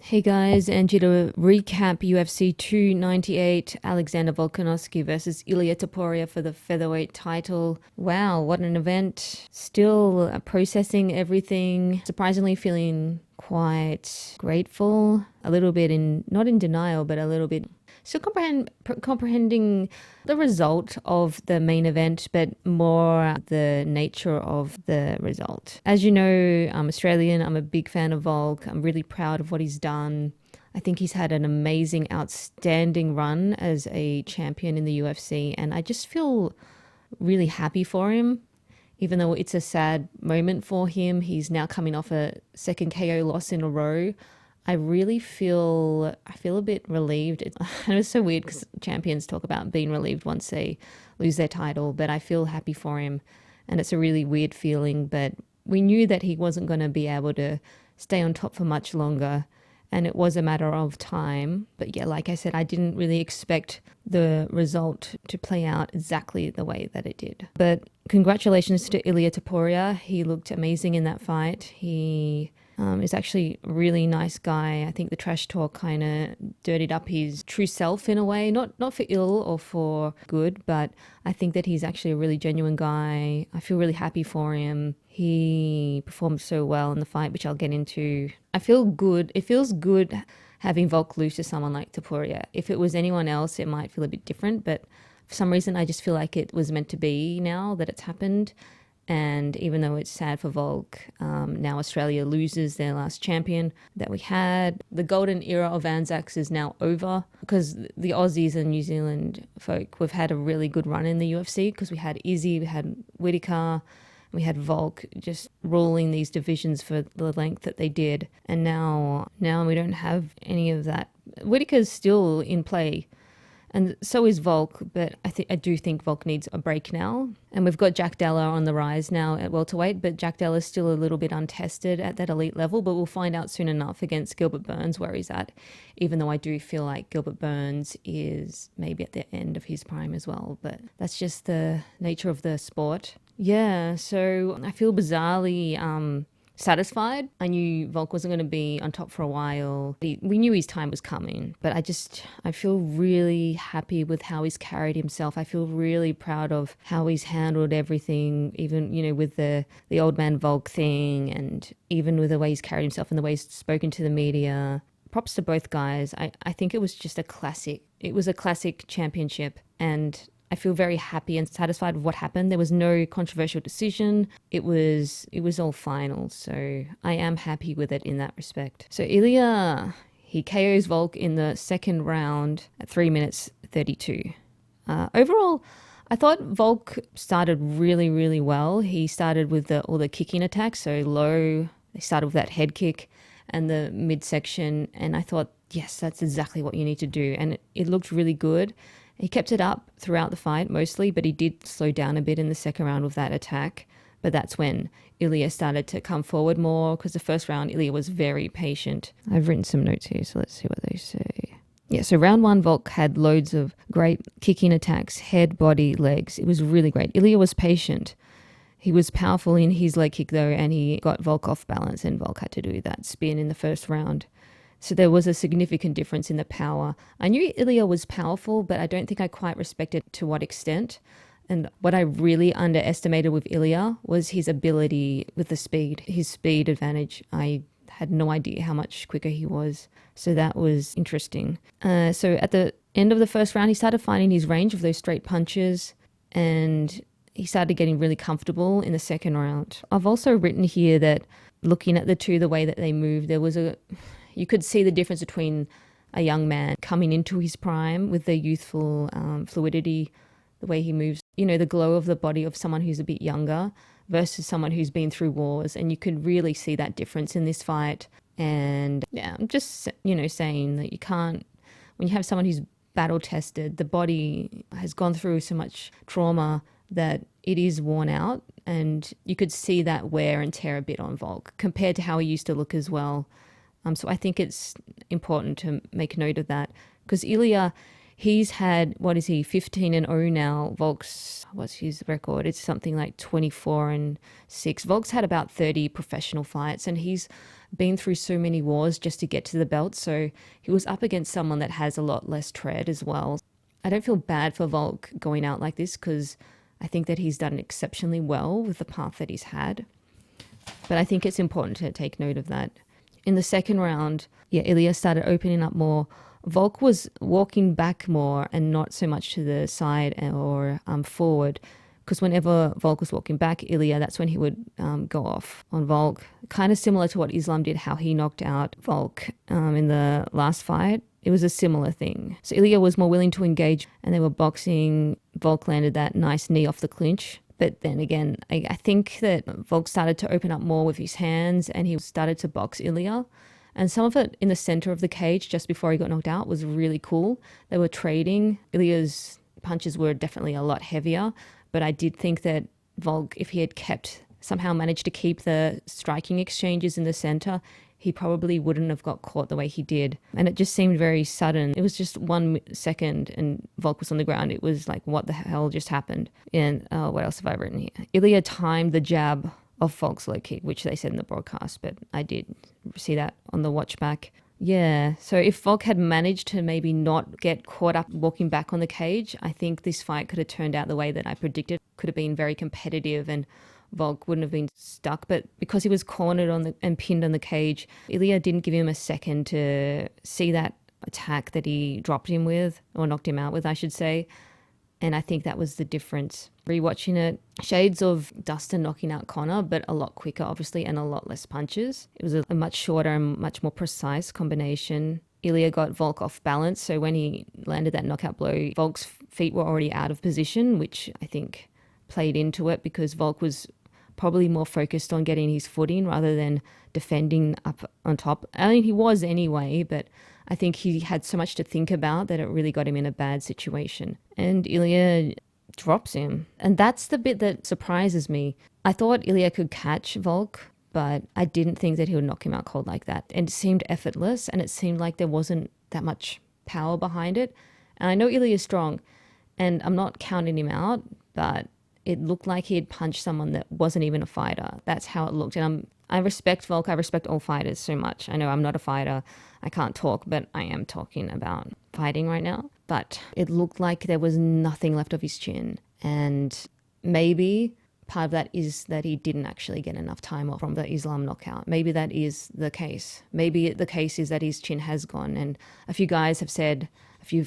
Hey guys, and to recap UFC 298, Alexander Volkanovsky versus ILIA Topuria for the featherweight title. Wow, what an event. Still processing everything, surprisingly feeling quite grateful, a little bit not in denial, but a little bit still comprehending the result of the main event, but more the nature of the result. As you know, I'm Australian. I'm a big fan of Volk. I'm really proud of what he's done. I think he's had an amazing, outstanding run as a champion in the UFC, and I just feel really happy for him. Even though it's a sad moment for him, he's now coming off a second KO loss in a row. I really feel a bit relieved. It's so weird because champions talk about being relieved once they lose their title, but I feel happy for him, and it's a really weird feeling. But we knew that he wasn't going to be able to stay on top for much longer, and it was a matter of time. But yeah, like I said, I didn't really expect the result to play out exactly the way that it did. But congratulations to ILIA Topuria. He looked amazing in that fight. He is actually a really nice guy. I think the trash talk kind of dirtied up his true self in a way, not for ill or for good, but I think that he's actually a really genuine guy. I feel really happy for him. He performed so well in the fight, which I'll get into. I feel good. It feels good having Volk lose to someone like Topuria. If it was anyone else, it might feel a bit different, but for some reason, I just feel like it was meant to be now that it's happened. And even though it's sad for Volk, now Australia loses their last champion that we had. The golden era of Anzacs is now over because the Aussies and New Zealand folk, we've had a really good run in the UFC because we had Izzy, we had Whitaker, we had Volk just ruling these divisions for the length that they did. And now we don't have any of that. Whitaker's still in play. And so is Volk, but I do think Volk needs a break now. And we've got Jack Della on the rise now at welterweight, but Jack Della's still a little bit untested at that elite level, but we'll find out soon enough against Gilbert Burns where he's at, even though I do feel like Gilbert Burns is maybe at the end of his prime as well, but that's just the nature of the sport. Yeah, so I feel bizarrely satisfied. I knew Volk wasn't going to be on top for a while. We knew his time was coming, but I feel really happy with how he's carried himself. I feel really proud of how he's handled everything, even, with the old man Volk thing, and even with the way he's carried himself and the way he's spoken to the media. Props to both guys. I think it was just a classic. It was a classic championship, and I feel very happy and satisfied with what happened. There was no controversial decision. It was all final. So I am happy with it in that respect. So ILIA, he KOs Volk in the second round at 3 minutes 32. Overall, I thought Volk started really, really well. He started with all the kicking attacks, so low. They started with that head kick and the midsection. And I thought, yes, that's exactly what you need to do. And it looked really good. He kept it up throughout the fight mostly, but he did slow down a bit in the second round with that attack. But that's when ILIA started to come forward more, because the first round, ILIA was very patient. I've written some notes here, so let's see what they say. Yeah, so round one, Volk had loads of great kicking attacks, head, body, legs. It was really great. ILIA was patient. He was powerful in his leg kick, though, and he got Volk off balance, and Volk had to do that spin in the first round. So there was a significant difference in the power. I knew ILIA was powerful, but I don't think I quite respected to what extent. And what I really underestimated with ILIA was his ability with the speed, his speed advantage. I had no idea how much quicker he was. So that was interesting. So at the end of the first round, he started finding his range of those straight punches, and he started getting really comfortable in the second round. I've also written here that looking at the two, the way that they moved, you could see the difference between a young man coming into his prime with the youthful fluidity, the way he moves, the glow of the body of someone who's a bit younger versus someone who's been through wars. And you could really see that difference in this fight. And yeah, I'm just, saying that you can't, when you have someone who's battle tested, the body has gone through so much trauma that it is worn out. And you could see that wear and tear a bit on Volk compared to how he used to look as well. So I think it's important to make note of that, because ILIA, He's had, what is he, 15-0 now. Volk's, what's his record? It's something like 24-6. Volk's had about 30 professional fights, and he's been through so many wars just to get to the belt. So he was up against someone that has a lot less tread as well. I don't feel bad for Volk going out like this, because I think that he's done exceptionally well with the path that he's had. But I think it's important to take note of that. In the second round, Ilya started opening up more. Volk was walking back more and not so much to the side or forward, because whenever Volk was walking back, Ilya, that's when he would go off on Volk. Kind of similar to what Islam did, how he knocked out Volk in the last fight. It was a similar thing. So Ilya was more willing to engage, and they were boxing. Volk landed that nice knee off the clinch. But then again, I think that Volk started to open up more with his hands, and he started to box Ilya. And some of it in the center of the cage just before he got knocked out was really cool. They were trading. Ilya's punches were definitely a lot heavier, but I did think that Volk, if he had somehow managed to keep the striking exchanges in the center, he probably wouldn't have got caught the way he did. And it just seemed very sudden. It was just 1 second and Volk was on the ground. It was like, what the hell just happened? And what else have I written here? Ilya timed the jab of Volk's low kick, which they said in the broadcast, but I did see that on the watch back. Yeah, so if Volk had managed to maybe not get caught up walking back on the cage, I think this fight could have turned out the way that I predicted. Could have been very competitive and Volk wouldn't have been stuck, but because he was cornered and pinned on the cage, Ilya didn't give him a second to see that attack that he dropped him with, or knocked him out with, I should say. And I think that was the difference. Rewatching it, shades of Dustin knocking out Connor, but a lot quicker, obviously, and a lot less punches. It was a much shorter and much more precise combination. Ilya got Volk off balance, so when he landed that knockout blow, Volk's feet were already out of position, which I think played into it, because Volk was probably more focused on getting his footing rather than defending up on top. I mean, he was anyway, but I think he had so much to think about that it really got him in a bad situation. And Ilya drops him. And that's the bit that surprises me. I thought Ilya could catch Volk, but I didn't think that he would knock him out cold like that. And it seemed effortless, and it seemed like there wasn't that much power behind it. And I know Ilya is strong, and I'm not counting him out, but it looked like he had punched someone that wasn't even a fighter. That's how it looked. And I respect Volk. I respect all fighters so much. I know I'm not a fighter. I can't talk, but I am talking about fighting right now. But it looked like there was nothing left of his chin. And maybe part of that is that he didn't actually get enough time off from the Islam knockout. Maybe that is the case. Maybe the case is that his chin has gone. And a few of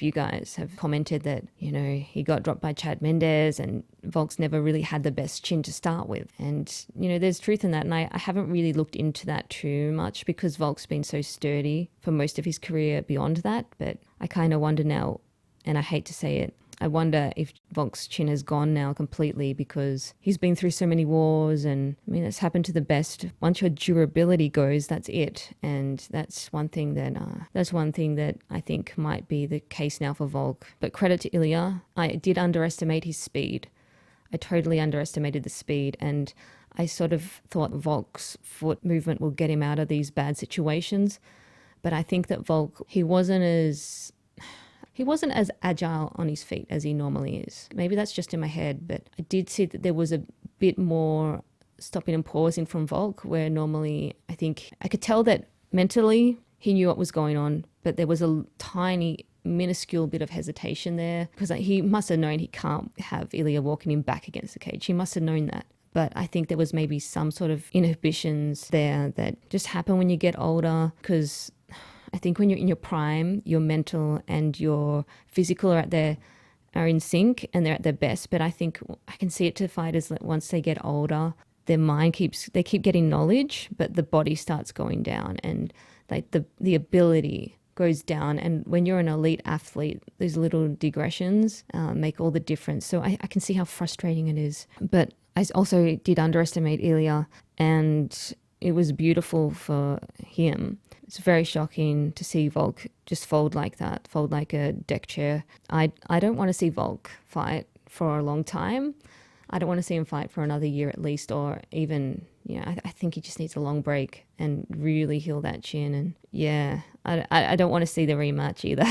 you guys have commented that, he got dropped by Chad Mendes and Volk's never really had the best chin to start with. And, there's truth in that. And I haven't really looked into that too much, because Volk's been so sturdy for most of his career beyond that. But I kind of wonder now, and I hate to say it, I wonder if Volk's chin has gone now completely, because he's been through so many wars, and I mean, it's happened to the best. Once your durability goes, that's it. And that's one thing that I think might be the case now for Volk. But credit to Ilya, I did underestimate his speed. I totally underestimated the speed, and I sort of thought Volk's foot movement will get him out of these bad situations. But I think that Volk, he wasn't as agile on his feet as he normally is. Maybe that's just in my head, but I did see that there was a bit more stopping and pausing from Volk, where normally I think I could tell that mentally he knew what was going on, but there was a tiny, minuscule bit of hesitation there, because he must have known he can't have Ilya walking him back against the cage. He must have known that. But I think there was maybe some sort of inhibitions there that just happen when you get older, because I think when you're in your prime, your mental and your physical are in sync and they're at their best. But I think I can see it to fighters that once they get older, their mind they keep getting knowledge, but the body starts going down, and like the ability goes down. And when you're an elite athlete, those little digressions make all the difference. So I can see how frustrating it is. But I also did underestimate Ilya, and it was beautiful for him. It's very shocking to see Volk just fold like that, fold like a deck chair. I don't want to see Volk fight for a long time. I don't want to see him fight for another year at least, or even, I think he just needs a long break and really heal that chin. And I don't want to see the rematch either.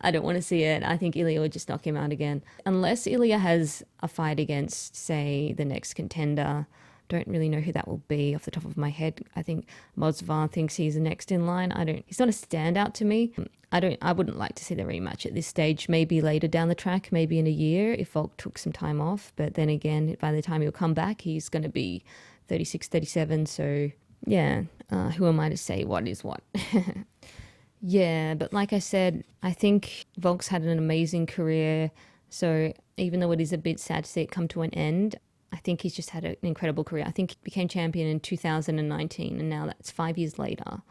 I don't want to see it. I think Ilya would just knock him out again. Unless Ilya has a fight against, say, the next contender. Don't really know who that will be off the top of my head. I think Mozvar thinks he's next in line. He's not a standout to me. I wouldn't like to see the rematch at this stage. Maybe later down the track, maybe in a year if Volk took some time off. But then again, by the time he'll come back, he's going to be 36, 37. So yeah, who am I to say what is what? Yeah, but like I said, I think Volk's had an amazing career. So even though it is a bit sad to see it come to an end, I think he's just had an incredible career. I think he became champion in 2019, and now that's 5 years later,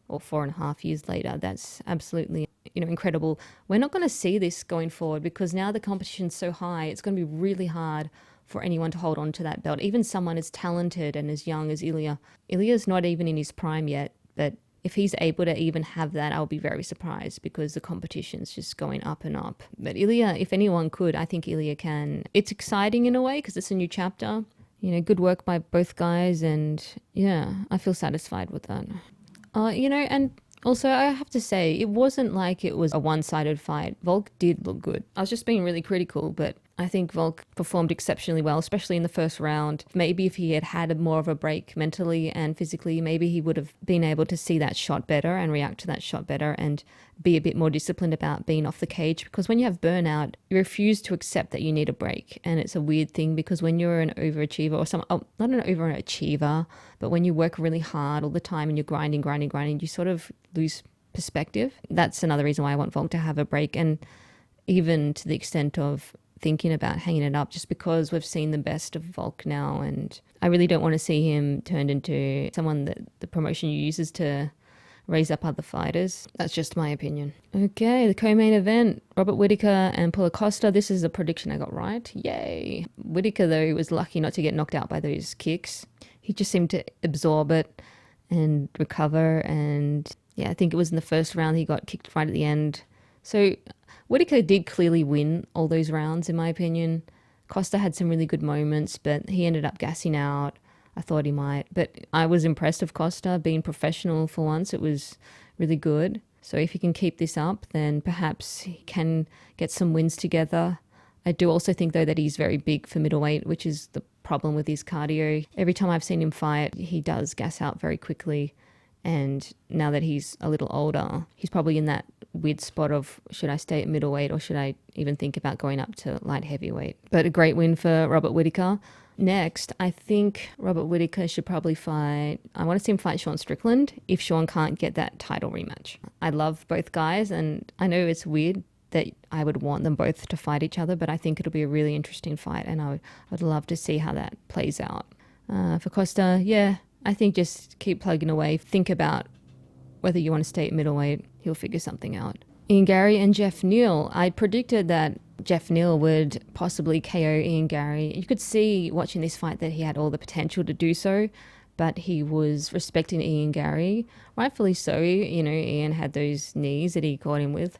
or 4.5 years later. That's absolutely, incredible. We're not going to see this going forward because now the competition's so high, it's going to be really hard for anyone to hold on to that belt. Even someone as talented and as young as Ilya. Ilya's not even in his prime yet, but if he's able to even have that, I'll be very surprised because the competition's just going up and up. But Ilya, if anyone could, I think Ilya can. It's exciting in a way because it's a new chapter. Good work by both guys, and yeah, I feel satisfied with that. And also I have to say, it wasn't like it was a one-sided fight. Volk did look good. I was just being really critical, but I think Volk performed exceptionally well, especially in the first round. Maybe if he had had more of a break mentally and physically, maybe he would have been able to see that shot better and react to that shot better and be a bit more disciplined about being off the cage. Because when you have burnout, you refuse to accept that you need a break. And it's a weird thing because when you're an overachiever not an overachiever, but when you work really hard all the time and you're grinding, you sort of lose perspective. That's another reason why I want Volk to have a break. And even to the extent of thinking about hanging it up, just because we've seen the best of Volk now, and I really don't want to see him turned into someone that the promotion uses to raise up other fighters. That's just my opinion. Okay, the co-main event, Robert Whitaker and Paulo Costa. This is a prediction I got right. Yay. Whitaker, though, was lucky not to get knocked out by those kicks. He just seemed to absorb it and recover, and yeah, I think it was in the first round he got kicked right at the end. So Whitaker did clearly win all those rounds, in my opinion. Costa had some really good moments, but he ended up gassing out. I thought he might. But I was impressed with Costa being professional for once. It was really good. So if he can keep this up, then perhaps he can get some wins together. I do also think, though, that he's very big for middleweight, which is the problem with his cardio. Every time I've seen him fight, he does gas out very quickly. And now that he's a little older, he's probably in that weird spot of, should I stay at middleweight or should I even think about going up to light heavyweight? But a great win for Robert Whitaker. Next, I think Robert Whitaker should probably fight, I want to see him fight Sean Strickland if Sean can't get that title rematch. I love both guys, and I know it's weird that I would want them both to fight each other, but I think it'll be a really interesting fight, and I would love to see how that plays out. For Costa, yeah, I think just keep plugging away. Think about whether you want to stay at middleweight. He'll figure something out. Ian Garry and Jeff Neal. I predicted that Jeff Neal would possibly KO Ian Garry. You could see watching this fight that he had all the potential to do so, but he was respecting Ian Garry. Rightfully so. Ian had those knees that he caught him with.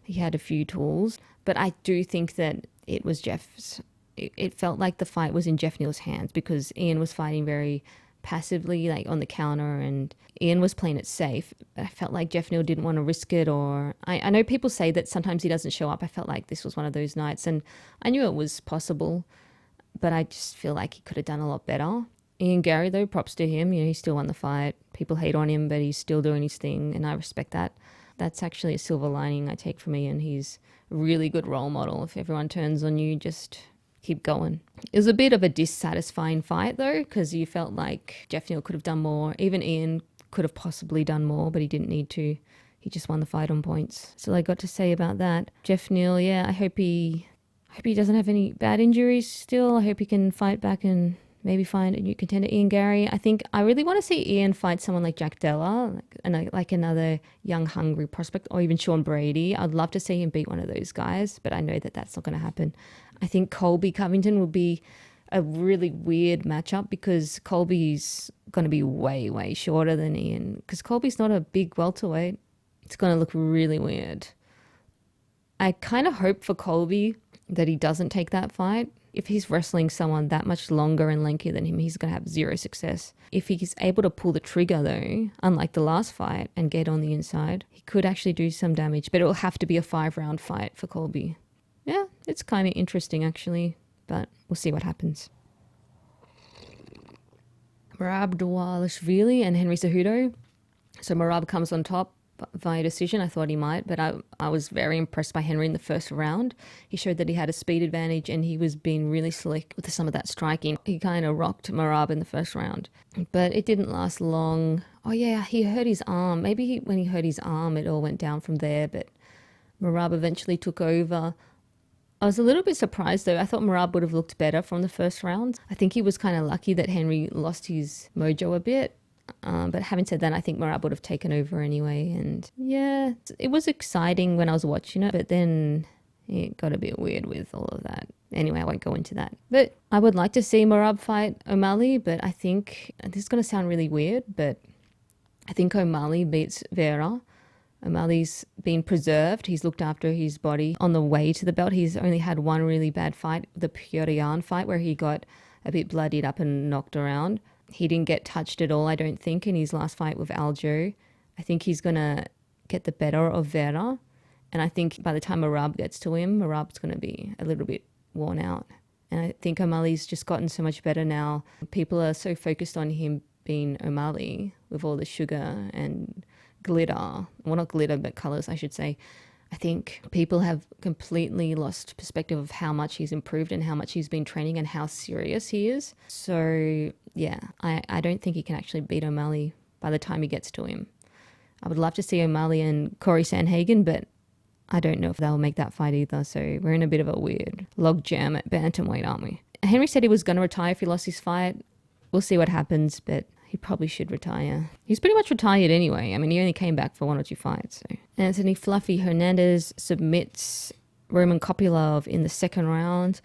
He had a few tools, but I do think that it was Jeff's. It felt like the fight was in Jeff Neal's hands because Ian was fighting very passively, like on the counter, and Ian was playing it safe. I felt like Jeff Neal didn't want to risk it, or I know people say that sometimes he doesn't show up. I felt like this was one of those nights, and I knew it was possible, but I just feel like he could have done a lot better. Ian Garry, though, props to him. He still won the fight. People hate on him, but he's still doing his thing, and I respect that. That's actually a silver lining I take from Ian. He's a really good role model. If everyone turns on you, just keep going. It was a bit of a dissatisfying fight, though, because you felt like Jeff Neal could have done more. Even Ian could have possibly done more, but he didn't need to. He just won the fight on points. So I got to say about that. Jeff Neal, yeah, I hope he doesn't have any bad injuries still. I hope he can fight back and maybe find a new contender. Ian Garry, I think I really want to see Ian fight someone like Jack Della, like another young, hungry prospect, or even Sean Brady. I'd love to see him beat one of those guys, but I know that that's not going to happen. I think Colby Covington will be a really weird matchup because Colby's going to be way, way shorter than Ian, because Colby's not a big welterweight. It's going to look really weird. I kind of hope for Colby that he doesn't take that fight. if he's wrestling someone that much longer and lankier than him, he's going to have zero success. If he's able to pull the trigger though, unlike the last fight, and get on the inside, he could actually do some damage, but it will have to be a 5-round fight for Colby. Yeah, it's kind of interesting actually, but we'll see what happens. MERAB, DVALISHVILI and Henry CEJUDO. So MERAB comes on top via decision. I thought he might, but I was very impressed by Henry in the first round. He showed that he had a speed advantage and he was being really slick with some of that striking. He kind of rocked MERAB in the first round, but it didn't last long. Oh yeah, he hurt his arm. Maybe when he hurt his arm, it all went down from there, but MERAB eventually took over. I was a little bit surprised though. I thought MERAB would have looked better from the first round. I think he was kind of lucky that Henry lost his mojo a bit. But having said that, I think MERAB would have taken over anyway. And yeah, it was exciting when I was watching it, but then it got a bit weird with all of that. Anyway, I won't go into that. But I would like to see MERAB fight O'Malley, but I think, this is going to sound really weird, but I think O'Malley beats Vera. O'Malley's been preserved. He's looked after his body on the way to the belt. He's only had one really bad fight, the Pyotr fight, where he got a bit bloodied up and knocked around. He didn't get touched at all, I don't think, in his last fight with Aljo. I think he's going to get the better of Vera. And I think by the time MERAB gets to him, MERAB's going to be a little bit worn out. And I think O'Malley's just gotten so much better now. People are so focused on him being O'Malley with all the sugar and glitter. Well, not glitter, but colours, I should say. I think people have completely lost perspective of how much he's improved and how much he's been training and how serious he is. So yeah, I don't think he can actually beat O'Malley by the time he gets to him. I would love to see O'Malley and Corey Sandhagen, but I don't know if they'll make that fight either. So we're in a bit of a weird log jam at bantamweight, aren't we? Henry said he was going to retire if he lost his fight. We'll see what happens, but he probably should retire. He's pretty much retired anyway. I mean, he only came back for 1 or 2 fights. So. Anthony Fluffy Hernandez submits Roman Kopylov in the second round.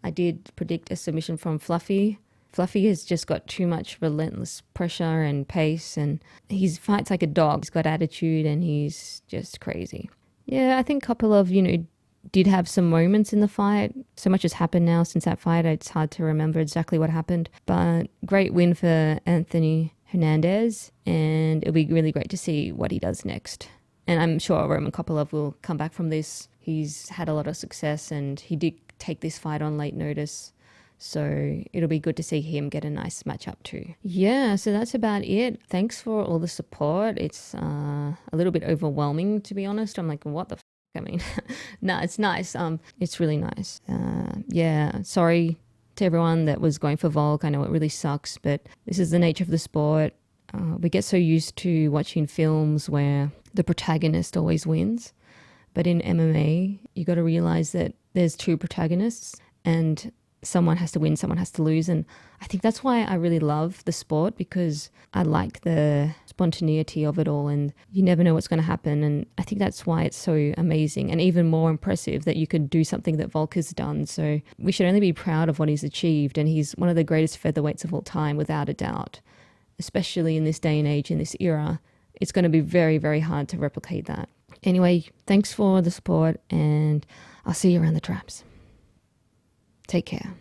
I did predict a submission from Fluffy. Fluffy has just got too much relentless pressure and pace, and he fights like a dog. He's got attitude and he's just crazy. Yeah, I think Kopylov, did have some moments in the fight. So much has happened now since that fight. It's hard to remember exactly what happened. But great win for Anthony Hernandez. And it'll be really great to see what he does next. And I'm sure Roman Kopylov will come back from this. He's had a lot of success and he did take this fight on late notice. So it'll be good to see him get a nice matchup too. Yeah, so that's about it. Thanks for all the support. It's a little bit overwhelming, to be honest. I'm like, what the I mean, no, it's nice. It's really nice. Yeah, sorry to everyone that was going for Volk. I know it really sucks, but this is the nature of the sport. We get so used to watching films where the protagonist always wins. But in MMA, you got to realize that there's 2 protagonists and someone has to win, someone has to lose. And I think that's why I really love the sport, because I like the spontaneity of it all and you never know what's going to happen. And I think that's why it's so amazing and even more impressive that you could do something that Volk has done. So we should only be proud of what he's achieved. And he's one of the greatest featherweights of all time, without a doubt, especially in this day and age, in this era. It's going to be very, very hard to replicate that. Anyway, thanks for the support and I'll see you around the traps. Take care.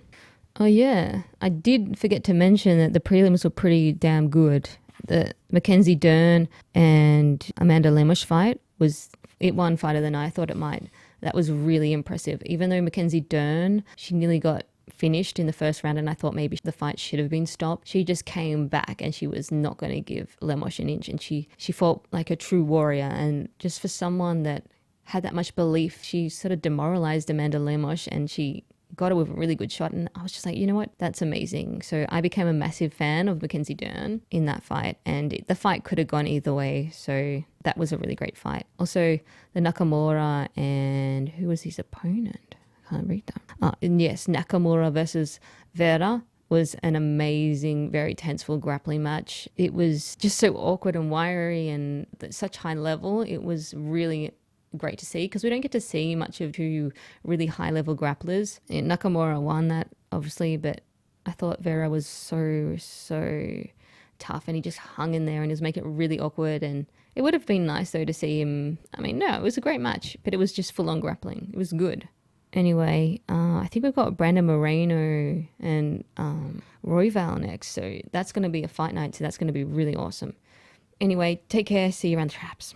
Oh yeah, I did forget to mention that the prelims were pretty damn good. The Mackenzie Dern and Amanda Lemos fight it won fight of the night. I thought it might. That was really impressive. Even though Mackenzie Dern, she nearly got finished in the first round and I thought maybe the fight should have been stopped. She just came back and she was not going to give Lemos an inch, and she fought like a true warrior. And just for someone that had that much belief, she sort of demoralized Amanda Lemos and she got her with a really good shot. And I was just like, you know what? That's amazing. So I became a massive fan of Mackenzie Dern in that fight. And the fight could have gone either way. So that was a really great fight. Also, the Nakamura and who was his opponent? I can't read that. And yes, Nakamura versus Vera was an amazing, very tenseful grappling match. It was just so awkward and wiry and at such high level. It was really great to see, because we don't get to see much of 2 really high level grapplers. And Nakamura won that obviously, but I thought Vera was so tough and he just hung in there and he was making it really awkward. And it would have been nice though to see him. I mean, no, it was a great match, but it was just full on grappling. It was good. Anyway, I think we've got Brandon Moreno and Royval next. So that's going to be a fight night. So that's going to be really awesome. Anyway, take care. See you around the traps.